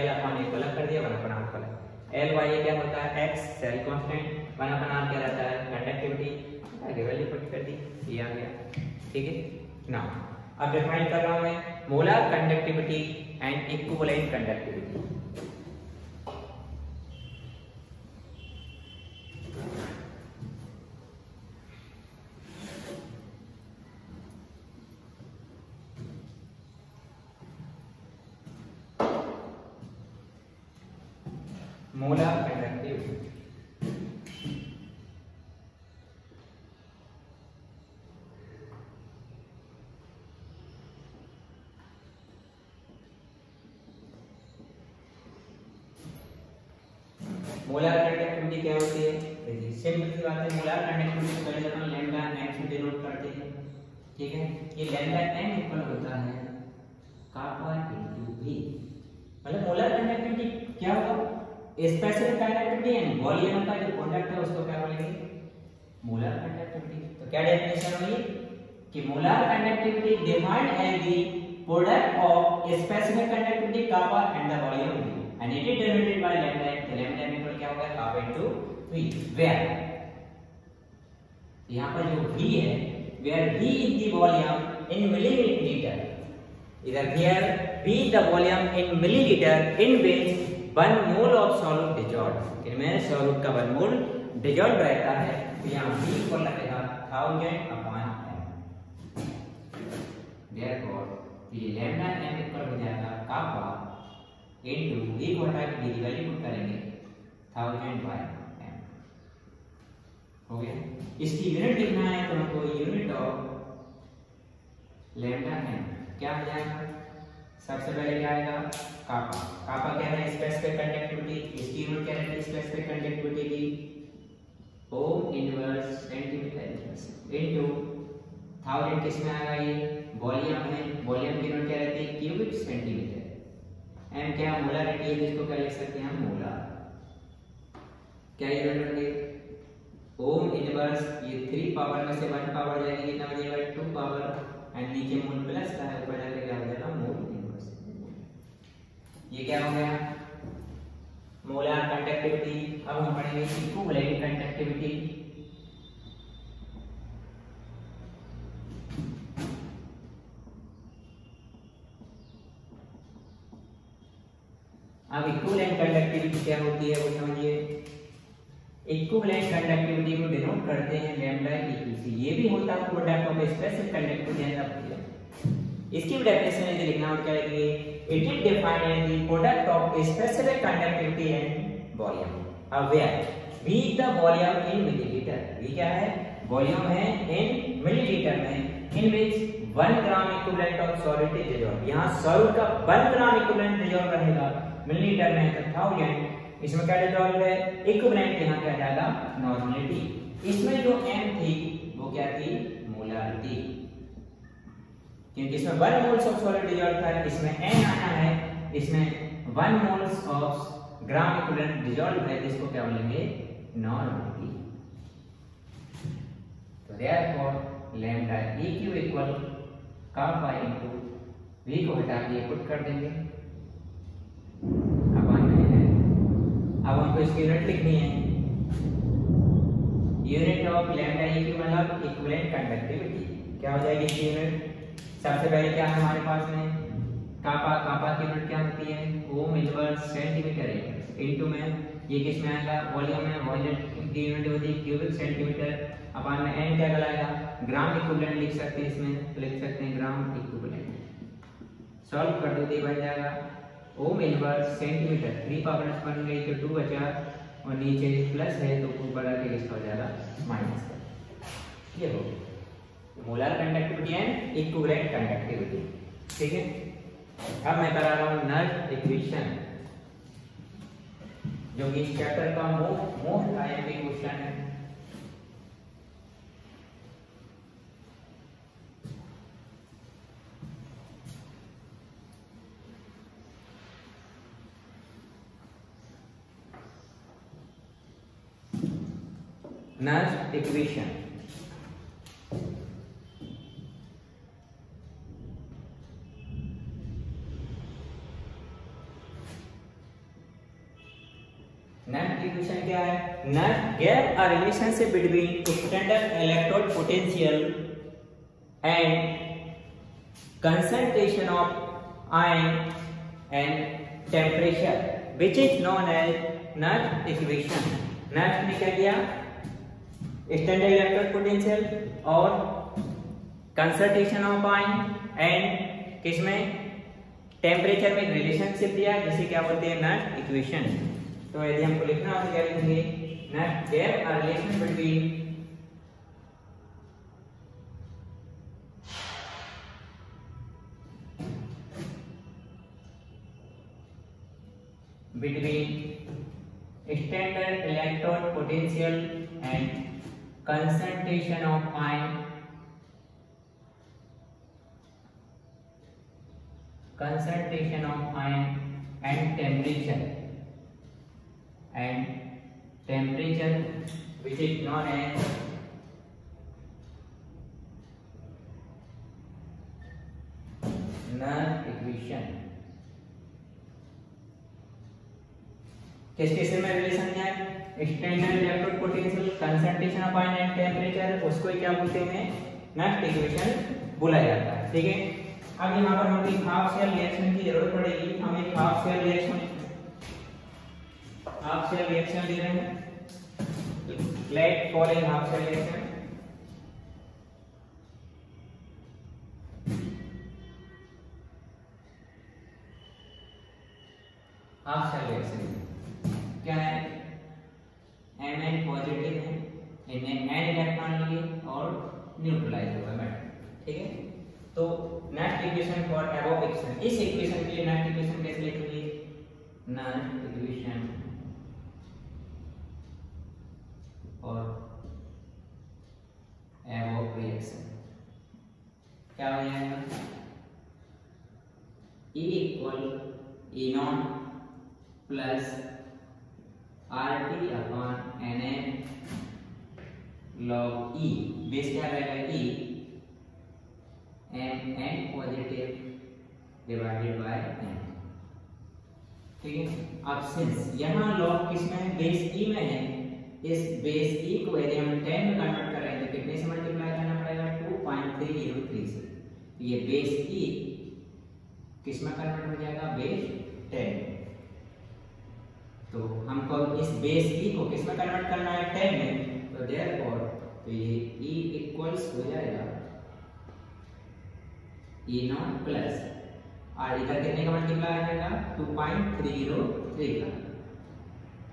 l अपन इक्वल कर दिया, 1 अपन r कर। l y क्या होता है? x, cell constant. 1 upon r क्या रहता है? कंडक्टिविटी। आगे वैल्यू पुट कर दी, ये आ गया। ठीक है ना। अब डिफाइन कर रहा हूं मैं molar conductivity and equivalent conductivity. Molar conductivity molar conductivity क्या होती है? देखिए सिंपल सी बात है। मोलर कंडक्टिविटी को पहले अपन लैम्डा n से डिनोट करते हैं। ठीक है। ये लैम्डा n इक्वल होता है कापा into v। मतलब मोलर कंडक्टिविटी क्या होगा, स्पेसिफिक कंडक्टिविटी एंड वॉल्यूम का जो प्रोडक्ट है उसको क्या बोलेंगे, मोलर कंडक्टिविटी। तो क्या डेफिनेशन हुई कि molar conductivity defined as the product of specific conductivity kappa and the volume and it is denoted by lambda. तो लैम्डा इक्वल क्या होगा, kappa into v, वेयर यहाँ पर जो v है, where v is the volume in milliliter, इधर here v is the volume in milliliter in which 1 mole of solid dissolved, इनमें सॉल्यूट का 1 मोल डिजॉल्व रहता है। तो यहाँ v इक्वल लगेगा 1000 अपॉन m, therefore ये लैम्डा m इक्वल हो जाएगा kappa into v को हटा के v की वैल्यू पुट करेंगे 1000 by m, हो गया। इसकी यूनिट लिखना है तो हमको यूनिट ऑफ लैम्डा m क्या हो जाएगा, सबसे पहले क्या आएगा kappa, kappa क्या है स्पेसिफिक कंडक्टिविटी, इसकी यूनिट क्या है स्पेसिफिक कंडक्टिविटी की ओम इनवर्स सेंटीमीटर इनटू 1000 किस में आएगा, ये वॉल्यूम है, वॉल्यूम की यूनिट क्या रहती है क्यूबिक सेंटीमीटर, m क्या मोलारिटी है जिसको क्या लिख सकते हैं हम मोलर, क्या यूनिट होगी ओम इनवर्स, ये 3 पावर में से 1 पावर जाएगी कितना हो जाएगा 2 पावर एंड नीचे मोल प्लस का है ऊपर जाके क्या हो जाएगा मोल इनवर्स। ये क्या हो गया मोलर कंडक्टिविटी। अब हम पढ़ेंगे इक्विवेलेंट कंडक्टिविटी। अब इक्विवेलेंट कंडक्टिविटी क्या होती है वो समझिए। इक्विवेलेंट कंडक्टिविटी को डिनोट करते हैं लैम्डा इक्वल से, ये भी होता है product of specific conductivity and of, इसकी भी डेफिनेशन है लिखना हो क्या लिखेंगे, it is defined as the product of specific conductivity and volume, अब where v the volume in millilitre, v क्या है वॉल्यूम है इन मिलीलीटर में, in which 1 gram equivalent of solid is dissolved, यहां सॉलिड का 1 ग्राम इक्विवेलेंट डिसॉल्व रहेगा मिलीलीटर में तो 1000, इसमें क्या डिसॉल्व है इक्विवेलेंट, यहां क्या जाएगा नॉर्मलिटी, इसमें जो m थी वो क्या थी मोलारिटी, क्योंकि इसमें 1 मोल्स ऑफ सॉलिड डिसॉल्व था, इसमें n आना है, इसमें 1 moles of gram equivalent dissolve है जिसको क्या बोलेंगे नॉर्मलिटी। तो therefore lambda eq equal kappa into v को हटा के पुट कर देंगे अपन में है। अब हमको इसकी यूनिट लिखनी है, यूनिट ऑफ लैम्डा eq मतलब इक्विवेलेंट कंडक्टिविटी, क्या हो जाएगी इसकी यूनिट, सबसे पहले क्या है हमारे पास में kappa, kappa की यूनिट क्या होती है ओम इनवर्स सेंटीमीटर इनटू में ये किस में आएगा वॉल्यूम में, वॉल्यूम की यूनिट होती है क्यूबिक सेंटीमीटर, अपन में n क्या कहलाएगा ग्राम इक्विवेलेंट लिख सकते हैं, इसमें तो लिख सकते हैं ग्राम इक्विवेलेंट, सॉल्व कर दो तो बन जाएगा ओम इनवर्स सेंटीमीटर, 3 पावर बन गई तो 2 बचा और नीचे प्लस है तो ऊपर आके इसका हो जाएगा माइनस का, ये हो molar conductivity and equivalent conductivity. ठीक है, अब मैं करा रहा हूं नर्स इक्वेशन जो कि इस चैप्टर का मोस्ट आईएमपी क्वेश्चन है। नर्स इक्वेशन नर्स इक्वेशन क्या है, Nernst gave a relationship between standard electrode potential and concentration of ion and temperature which is known as Nernst equation. Nernst ने क्या किया स्टैंडर्ड इलेक्ट्रोड पोटेंशियल और कंसंट्रेशन ऑफ आयन एंड किसमें टेम्परेचर में रिलेशनशिप दिया जिसे क्या बोलते हैं नर्स इक्वेशन। तो यदि हमको लिखना हो तो क्या लिखेंगे nurse gave a relation between standard electrode potential and concentration of ion and temperature which is known as Nernst equation। किस केस में रिलेशन क्या है? Standard electrode potential, concentration of ion and temperature, उसको क्या बोलते हैं? नर्स्ट इक्वेशन बोला जाता है। ठीक है, अब यहाँ पर हमें एक हाफ शेल रिएक्शन की जरूरत पड़ेगी। हम एक हाफ शेल रिएक्शन ले रहे हैं, let following half cell reaction. Half cell reaction क्या है? Mn पॉजिटिव है, इन्हें n इलेक्ट्रॉन लिए और न्यूट्रलाइज होगा मैटर। ठीक है, तो Nernst equation for above equation, इस इक्वेशन के लिए नर्स्ट इक्वेशन कैसे लिखेंगे? नर्स्ट इक्वेशन और अबव रिएक्शन क्या हो जाएगा? E equal E0 plus RT upon NN log E, base क्या रहेगा? E N positive divided by N। ठीक है, अब सिंस यहाँ log किसमें है? बेस E में है, इस बेस E को यदि हम 10 में कन्वर्ट कर रहे हैं तो कितने से मल्टीप्लाई करना पड़ेगा? 2.303 से। तो ये बेस E किसमें कन्वर्ट हो जाएगा? बेस 10। तो हमको इस बेस E को किसमें कन्वर्ट करना है? 10 में। तो देयरफॉर तो ये E इक्वल्स हो जाएगा E0 प्लस और इधर कितने का मल्टीप्लाई आ जाएगा? 2.303 का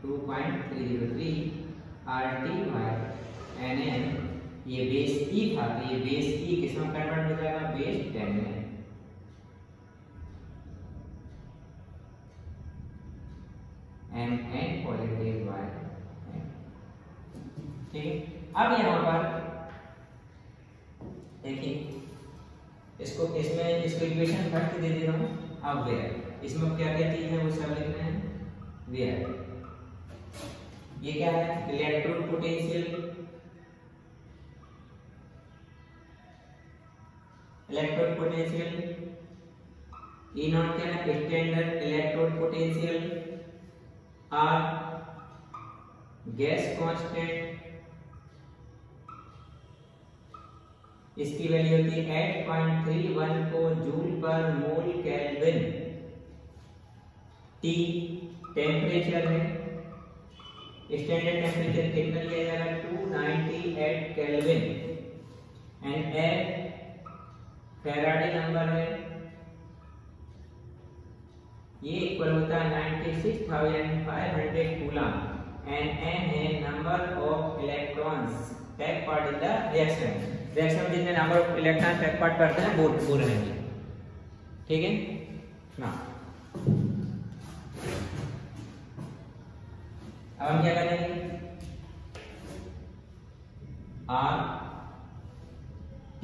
2.303 RT बाय NN। ये बेस E था तो ये बेस E किसमें कन्वर्ट हो जाएगा? बेस 10 में। N positive by N। ठीक है, अब यहाँ पर देखिए इसको इक्वेशन फर्स्ट दे रहा हूँ। अब वेयर इसमें क्या क्या चीज है वो सब लिख रहे हैं। वेयर ये क्या है? इलेक्ट्रोड पोटेंशियल, E0 क्या है? Standard electrode potential, R gas constant, इसकी वैल्यू होती है 8.314 joule per mole kelvin. T temperature है, स्टैंडर्ड टेम्परेचर कितना लिया जाएगा? 298 kelvin. And F Faraday number है, ये इक्वल होता है 96,500 कूलम। एंड n है number of electrons take part in the reaction. Reaction में जितने number of electron take part करते हैं वो बोल रहे हैं। ठीक है ना, अब हम क्या करेंगे? R T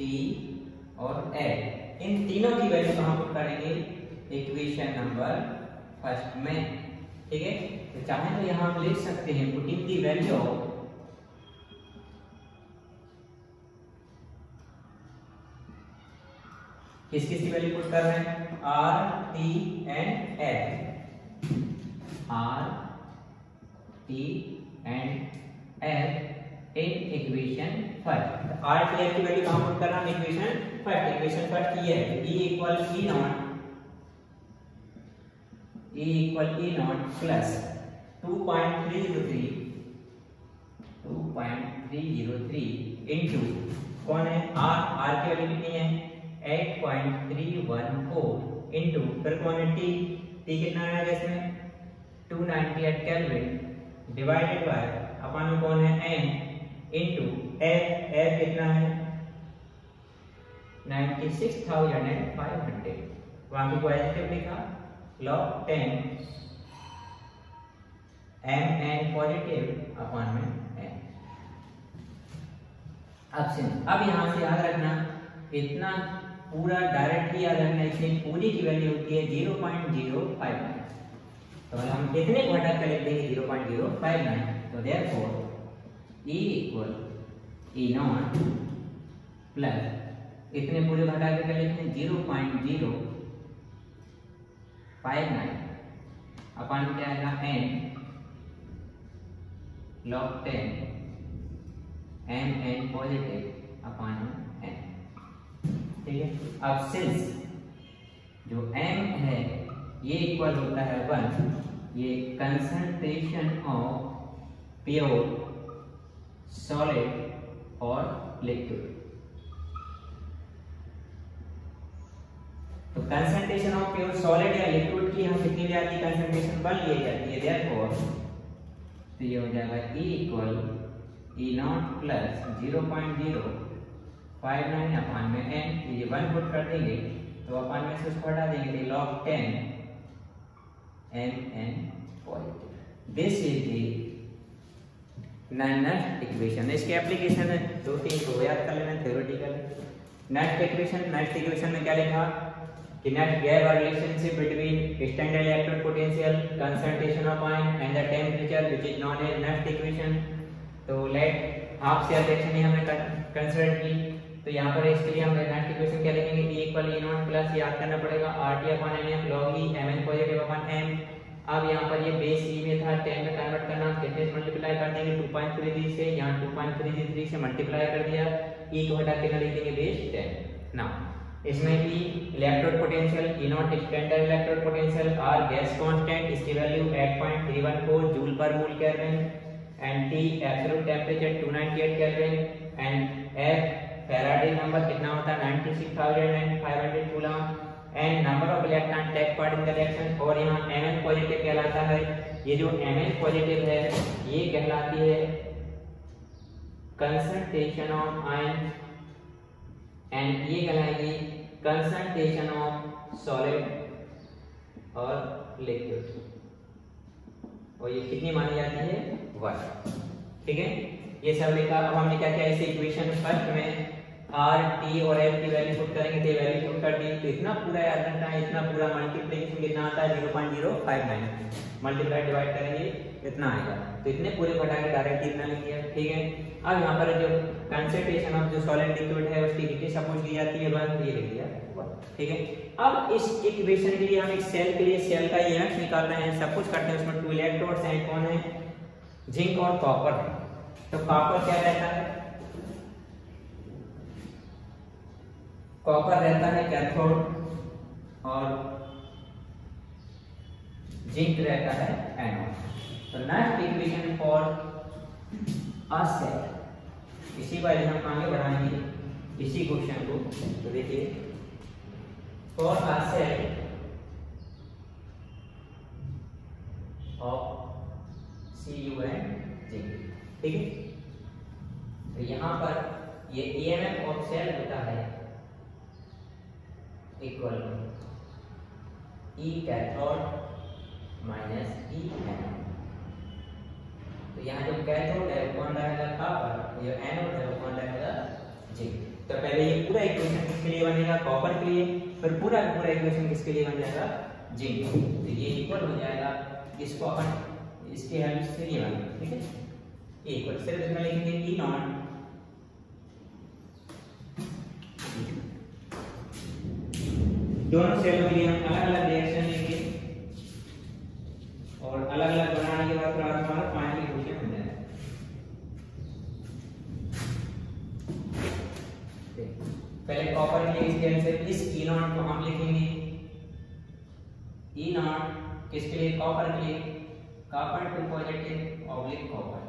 और L इन तीनों की वैल्यू कहां पुट करेंगे? इक्वेशन नंबर फर्स्ट में। ठीक है, तो चाहे तो यहां हम लिख सकते हैं पुटिंग दी वैल्यू किसकी वैल्यू पुट कर रहे हैं? R T and F। R T and F in equation first. R T F की वैल्यू कहां पुट कर रहा है? Equation first. इक्वेशन फर्स्ट ये है E equal E0 plus 2.303 into कौन है? R की वैल्यू कितनी है? 8.314 इनटू फिर कौन है? T कितना है इसमें? 298 केल्विन डिवाइडेड बाय अपन में कौन है? N इनटू F कितना है? 96,500। वहां की पॉजिटिव लिखा log 10 Mn पॉजिटिव अपॉन में n। अब यहां से याद रखना, इतना पूरा डायरेक्टली याद रखना, इसमें पूरी की वैल्यू होती है 0.059। तो हम इतने को हटा कर लिख देंगे 0.059, तो therefore E equal E0 plus इतने पूरे घटा के कर लेते हैं 0.059 अपन क्या आएगा n log 10 mn पॉजिटिव अपन n। ठीक है, अब सिंस जो m है ये इक्वल होता है 1, ये कंसंट्रेशन ऑफ प्योर सॉलिड और लिक्विड। तो कंसंट्रेशन ऑफ प्योर सॉलिड या लिक्विड की हम कितनी जाती है कंसंट्रेशन 1 लिए जाती है, देयरफॉर तो ये हो जाएगा E इक्वल E0 प्लस 0.059 अपान में n, ये 1 पुट कर देंगे तो अपान में से उसको हटा देंगे log 10 mn positive. This is the next equation. इसके एप्लीकेशन है 2-3 को याद कर लेना थ्योरेटिकल। नेक्स्ट इक्वेशन में क्या लिखा कि नेट गैप और relationship between standard electrode potential, concentration of ion and the temperature which is known as Nernst equation. तो लेट हाफ शेयर रिएक्शन ही हमने कंसीडर की, तो यहाँ पर इसके लिए हम नेक्स्ट इक्वेशन क्या लिखेंगे E इक्वल E0 प्लस याद करना पड़ेगा RT upon NF log E mn positive upon m। अब यहाँ पर ये बेस E में था 10 में कन्वर्ट करना, कितने से मल्टीप्लाई कर देंगे 2.33 से, यहाँ 2.33 से मल्टीप्लाई कर दिया, E को हटा के लिख देंगे बेस 10। नाउ इसमें E electrode potential, E0 standard electrode potential, R gas constant, इसकी value 8.314 joule per mole kelvin, and T absolute temperature 298 kelvin, and F Faraday number कितना होता है 96,500 coulomb, and number of electron take part in the reaction. और यहाँ Mn पॉजिटिव कहलाता है, ये जो Mn पॉजिटिव है ये कहलाती है कंसंट्रेशन ऑफ आयन, एंड ये कहलाएगी कंसंट्रेशन ऑफ सॉलिड और लिक्विड, और ये कितनी मानी जाती है 1। ठीक है, ये सब लिखा। अब हमने क्या किया, इस इक्वेशन फर्स्ट में R, T और F की वैल्यू पुट करेंगे, तो वैल्यू पुट कर दी, तो इतना पूरा याद रखना है, इतना पूरा मल्टीप्लिकेशन कितना आता है 0.059, मल्टीप्लाई डिवाइड करेंगे इतना आएगा, तो इतने पूरे घटा के डायरेक्ट इतना लिख दिया। ठीक है, अब यहाँ पर जो कंसंट्रेशन ऑफ जो सॉलिड लिक्विड है उसकी कितनी सपोज की जाती है 1, ये लिख दिया 1। ठीक है, अब इस इक्वेशन के लिए हम एक सेल के लिए सेल का यूनिट्स निकाल रहे हैं, सब कुछ करते हैं। उसमें 2 इलेक्ट्रोड्स हैं, कौन है, जिंक और कॉपर है। तो कॉपर क्या रहता है, कॉपर रहता है कैथोड और जिंक रहता है एनोड। तो Nernst equation for a cell, इसी बारे हम आगे बढ़ाएंगे इसी क्वेश्चन को। तो देखिए, for a cell of CuN zinc. ठीक है, तो यहाँ पर ये EMF ऑफ सेल होता है equal E cathode minus E anode. तो यहाँ जो कैथोड है वो कौन रहेगा कॉपर, ये एनोड है वो कौन रहेगा जिंक। तो पहले ये पूरा इक्वेशन किसके लिए बनेगा, कॉपर के लिए, फिर पूरा इक्वेशन किसके लिए बन जाएगा, जिंक। तो ये इक्वल हो जाएगा, इसको अपन इसके हेल्प से ये बनेगा। ठीक है, इक्वल सिर्फ इसमें लिखेंगे E0 दोनों सेलों के लिए हम अलग अलग रिएक्शन लेंगे और अलग अलग बनाने के बाद फिर हमारा फाइनल इक्वेशन हो जाएगा। पहले कॉपर के लिए इसके आंसर इस E0 को हम लिखेंगे, E0 किसके लिए, कॉपर के लिए, copper two positive oblique copper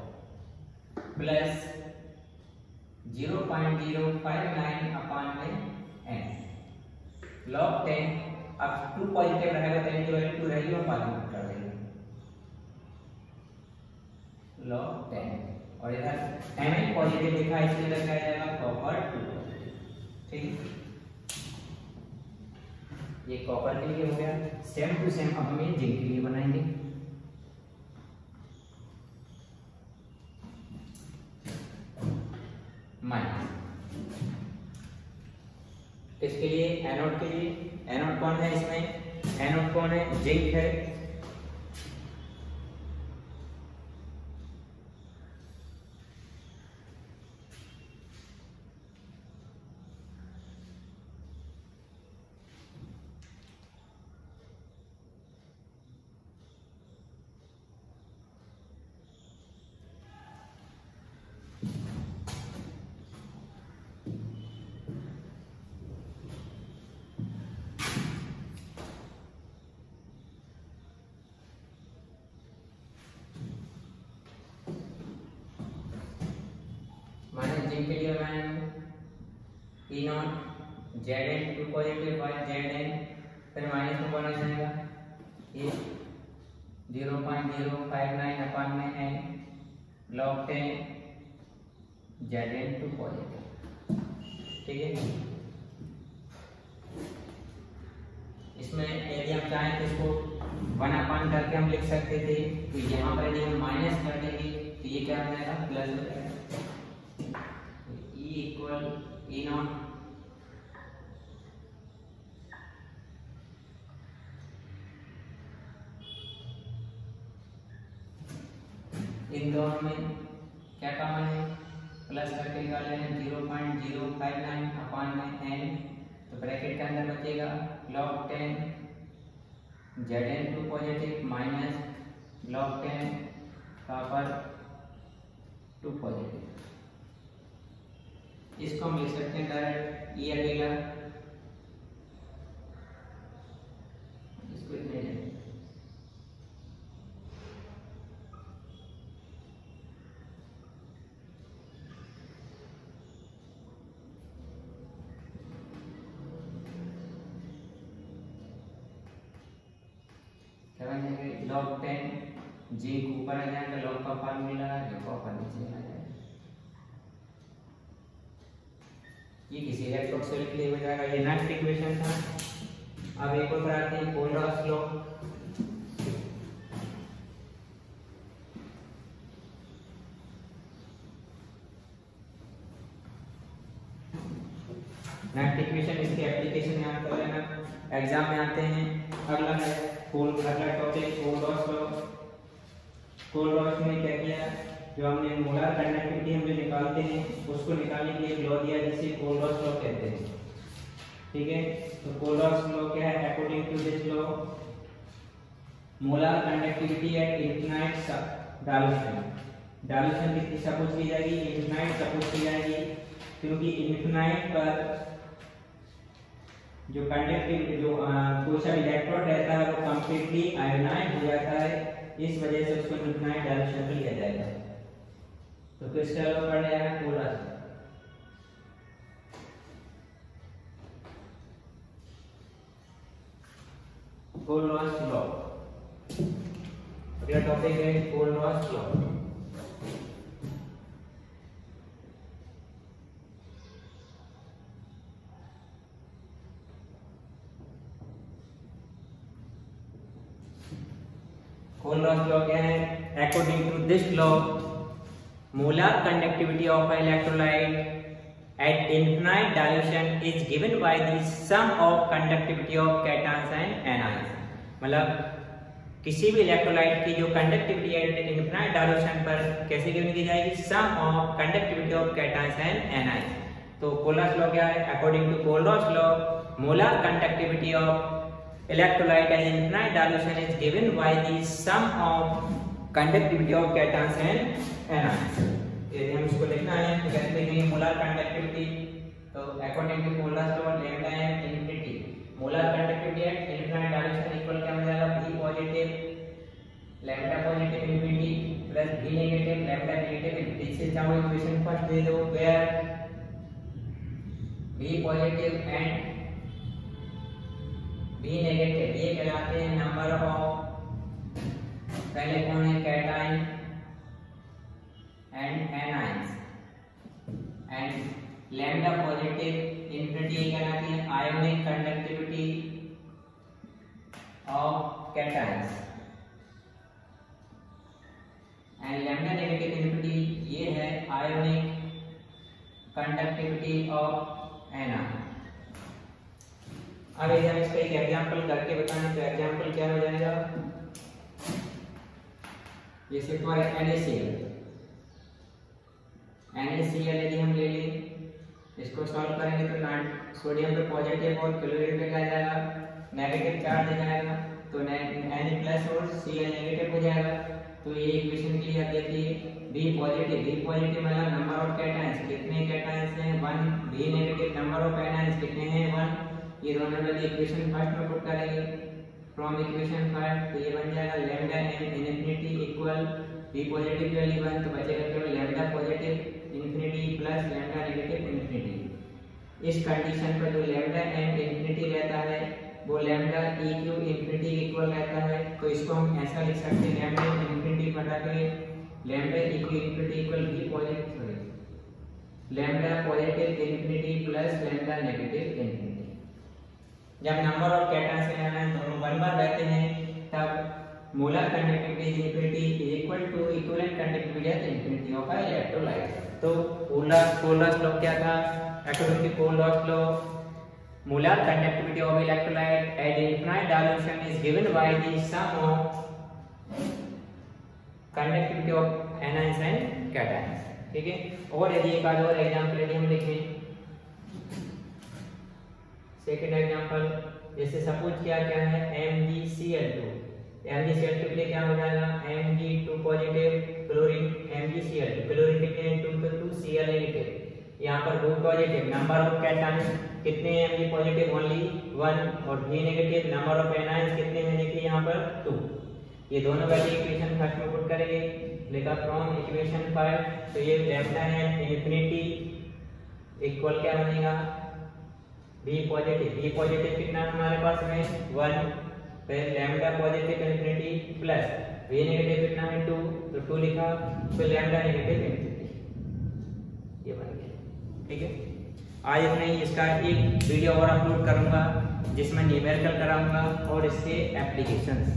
plus 0.059 अपान में n log 10। अब 2 पॉजिटिव रहेगा तो n की वैल्यू 2 रहेगी, और बाद में कर देंगे log 10, और इधर Mn पॉजिटिव लिखा है इसलिए लगाया जाएगा कॉपर 2। ठीक, ये कॉपर के लिए हो गया। सेम टू सेम अब हम ये जिंक के लिए बनाएंगे। माइनस किसके लिए, एनोड के लिए। एनोड कौन है इसमें, एनोड कौन है, जिंक है। जिंक के लिए बनाया हूँ E naught Zn 2 positive by Zn, फिर माइनस में कौन आ जाएगा ये 0.059 अपान में n log 10 Zn 2 पॉजिटिव। ठीक है, इसमें यदि हम चाहें तो इसको 1 अपान करके हम लिख सकते थे, तो यहाँ पर यदि हम माइनस कर देंगे तो ये क्या हो जाएगा प्लस हो जाएगा। E equal E not in दोनों में क्या कॉमन है प्लस करके निकाल लेंगे 0.059 अपान में n, तो ब्रैकेट के अंदर बचेगा log 10 Zn 2 positive minus log 10 copper 2 positive. इसको हम लिख सकते हैं डायरेक्ट ये अकेला इसको इतने log 10 जी ऊपर आ जाएगा, log का फार्मूला है कॉपर नीचे आ जाएगा। ये किसी इलेक्ट्रोड सेल के लिए हो जाएगा। ये नेक्स्ट इक्वेशन था। अब एक और आते हैं कोलरॉस लॉ। नेक्स्ट इक्वेशन इसकी एप्लीकेशन यहाँ पर लेना, एग्जाम में आते हैं। अगला है अगला टॉपिक कोलरॉस लॉ। कोलरॉस में क्या किया, जो हमने मोलर कंडक्टिविटी हम जो निकालते हैं उसको निकालने के लिए एक लॉ दिया जिसे कोलरॉस लॉ कहते हैं। ठीक है, तो कोलरॉस लॉ क्या है, according to this law molar conductivity at infinite dilution कितनी सपोज की जाएगी, इनफिनाइट सपोज की जाएगी, क्योंकि इनफिनाइट पर जो कंडक्टिविटी जो कोई सा इलेक्ट्रोड रहता है वो कंप्लीटली आयोनाइज हो जाता है, इस वजह से उसको इनफिनाइट डायल्यूशन पे लिया जाएगा। तो किसका लॉ पढ़ जाएगा कोलरॉस लॉ। अगला टॉपिक है कोलरॉस लॉ। कोलरॉस लॉ क्या है, according to this law molar conductivity of an electrolyte at infinite dilution is given by the sum of conductivity of cations and anions। मतलब किसी भी इलेक्ट्रोलाइट की जो कंडक्टिविटी एट इनफिनाइट डायल्यूशन पर कैसे गिवन की जाएगी, sum of conductivity of cations and anions. तो कोलरॉस लॉ क्या है, according to Kohlrausch law molar conductivity of electrolyte at infinite dilution is given by the sum of conductivity of cations and anions. यदि हम इसको लिखना है तो कहते हैं मोलर कंडक्टिविटी, तो according to Kohlrausch law lambda M infinity molar conductivity at infinite dilution equal क्या हो जाएगा, V positive lambda positive infinity plus V negative lambda negative infinity. इससे चाहो इक्वेशन फर्स्ट दे दो, where V positive and V negative ये कहलाते हैं नंबर ऑफ, पहले कौन है cation and anions, and lambda positive infinity कहलाती है ionic conductivity of cations, and lambda negative infinity ये है ionic conductivity of anion। अब यदि हम इसका एक एग्जांपल करके बताएं तो एग्जांपल क्या हो जाएगा, जैसे तो NaCl यदि हम ले लें, इसको सॉल्व करेंगे तो सोडियम पे पॉजिटिव और क्लोरीन पे क्या जाएगा नेगेटिव चार्ज आ जाएगा, तो Na+ और Cl नेगेटिव हो जाएगा। तो ये इक्वेशन क्लियर देखिए, B पॉजिटिव मतलब नंबर ऑफ कैटायंस, कितने कैटायंस हैं 1, B negative number of anions कितने हैं 1। ये दोनों वाली इक्वेशन फर्स्ट में पुट करेंगे फ्रॉम इक्वेशन फर्स्ट, तो ये बन जाएगा lambda m infinity equal B positive की वैल्यू 1, तो बचेगा केवल lambda positive infinity plus lambda negative infinity. इस कंडीशन पर जो लैम्डा एन इन्फिनिटी रहता है वो lambda E Q infinity equal रहता है। तो इसको हम ऐसा लिख सकते हैं लैम्डा इन्फिनिटी बटा के lambda E Q infinity equal B positive lambda positive infinity plus lambda negative infinity. जब नंबर ऑफ कैटायंस दोनों बराबर रहते हैं तब molar conductivity infinity is equal to equivalent conductivity at infinity of a electrolyte. तो कोलर्स लॉ क्या था? According to Kohlrausch law molar conductivity of electrolyte at infinite dilution is given by the sum of conductivity of anions and cations। ठीक है। और यदि एक और एग्जांपल यदि हम लिखें सेकंड एग्जांपल, जैसे सपोज क्या है MgCl2। MgCl2 के लिए क्या हो जाएगा Mg2 positive chlorine MgCl2 chlorine कितने हैं 2 तो 2 Cl नेगेटिव। यहाँ पर 2 पॉजिटिव नंबर ऑफ कैटायंस कितने हैं Mg पॉजिटिव ओनली 1 और V negative number of anions कितने हैं देखिए यहाँ पर 2। ये दोनों वैल्यू इक्वेशन फर्स्ट में पुट करेंगे लिखा फ्रॉम इक्वेशन 5। तो ये लैम्डा है इन्फिनिटी इक्वल क्या बनेगा V पॉजिटिव कितना हमारे पास में 1 फिर lambda positive infinity plus V negative कितना है 2 तो 2 लिखा फिर लैम्डा नेगेटिव इन्फिनिटी ये बन गया। ठीक है। आज इतना ही। इसका एक वीडियो और अपलोड करूंगा जिसमें न्यूमेरिकल कराऊंगा और इसके एप्लीकेशंस